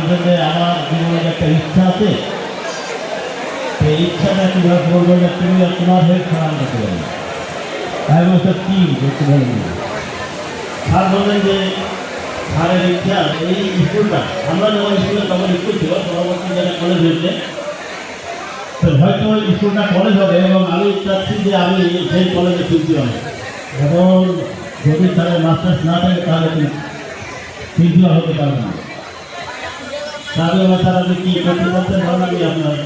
বলছেন যে আমার জীবনের একটা ইচ্ছা আছে, সেই ইচ্ছাটা কীভাবে বলবো যে তুমি তোমার হয়ে খারাপ করতে পারি। আমি বলছি কী একটু বলবো। স্যার বললেন যে স্যারের ইচ্ছা এই স্কুলটা, আমরা যখন স্কুলে তখন স্কুল ছিল, পরবর্তী যারা কলেজ হয়েছে, তো হয়তো স্কুলটা কলেজ হবে এবং আমি চাচ্ছি যে আমি সেই কলেজে শিল্পী হবে। এবং যদি স্যারের মাস্টার্স না থাকে তাহলে শিল্পী হতে পারবে না। তাহলে স্যার আপনি কী করতে বলতেন, ধরুন আমি আপনার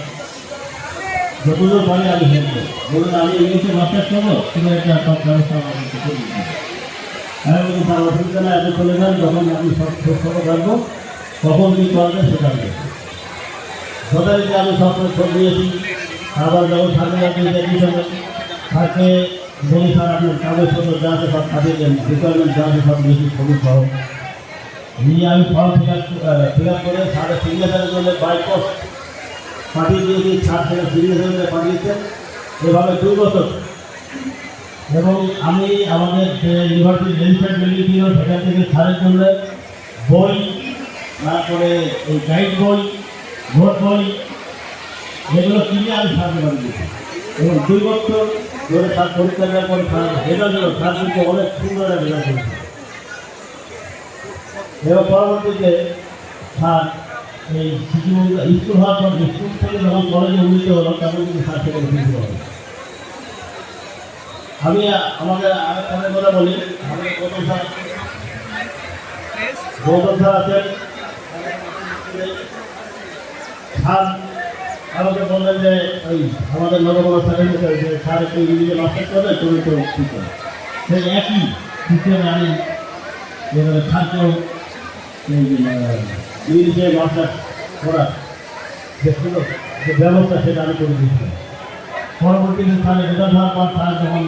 যতদূর পারি আমি হেল্প করবো। বলুন আমি ইংলিশে মাস্টার্স করবো, তুমি একটা সব ব্যবস্থা আমাকে করে দিতে। আমি বলছি স্যার অসুবিধা না, এত চলে যান, যখন আমি সব খোঁজ রাখবো কখন কী করবে সেটা আমি যথারীতি আমি সব খোঁজ দিয়েছি। আবার যখন সামনে আপনি স্যারকে বলি স্যার আপনার কাগজপত্র যা আছে সব পাঠিয়ে দেন, রিকোয়ারমেন্ট যা আছে সব দিয়েছি ছবি সহ নিয়ে আমি ফর্ম ফিল আপ করে স্যারের সিগনেচারের জন্য বাই পোস্ট পাঠিয়ে দিয়েছি। স্যার সেটা সিগনেচার পাঠিয়েছেন। এভাবে 2 বছর। এবং আমি আমাদের যে ইউনিভার্সিটি রেজিস্টার্ড বিল্ডিং ছিল সেখান থেকে স্যারের জন্য বই, তারপরে এই গাইড বই, ভোট বই, এগুলো কিনে আমি স্যারকে বানিয়েছি। এবং 2 বছর ধরে স্যার পরীক্ষা দেওয়ার পর স্যার রেজাল্ট দিল, স্যার কিন্তু অনেক সুন্দর একটা রেজাল্ট করেছে। এবং পরবর্তীতে স্যার এই শিশুমন্দির স্কুল হওয়ার পর স্কুল থেকে যখন কলেজে উন্নীত হলো তখন কিন্তু স্যার সেখানে ফিরতে হবে। আমি আমাদের আরেকটা কথা বলি, আমাদের গৌতম স্যার আছেন। স্যার আমাকে বললেন যে ওই আমাদের নবগণ স্যারের মুখে যে স্যার একটু ইংরেজি মাস্টার করবে, তুমি তো ঠিক করো। সেই একই সিস্টেমে আমি এবারে স্যারকেও ইংরেজি মাস্টার করার যে ব্যবস্থা সেটা আমি করে দিচ্ছি। পরবর্তীতে স্যারের রেজাল্ট হওয়ার পর স্যার যখন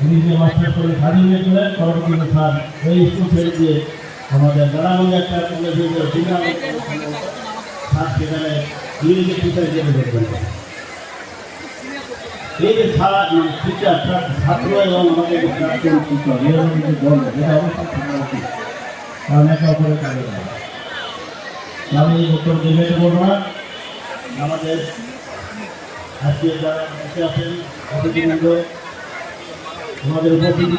ইংরেজি মাস্টার করে স্বাধীন হয়েছিলেন, পরবর্তীতে স্যার এই স্কুল ছেড়ে দিয়ে আমাদের গ্রামে একটা কলেজ হয়েছে স্যার সেখানে ইংরেজি টিচার হিসেবে দেখবেন। এই যে ছাড়া টিচার ছাত্র এবং আমাদের প্রাক্তন শিক্ষক এরকম যে গল্প সেটা অবশ্যই থাকা উচিত, কারণ একে অপরের কাজে লাগে। আমি এই উত্তর দেবেন বলবো না। আমাদের আজকে যারা বসে আছেন অতিথিবৃন্দ, আমাদের উপস্থিতি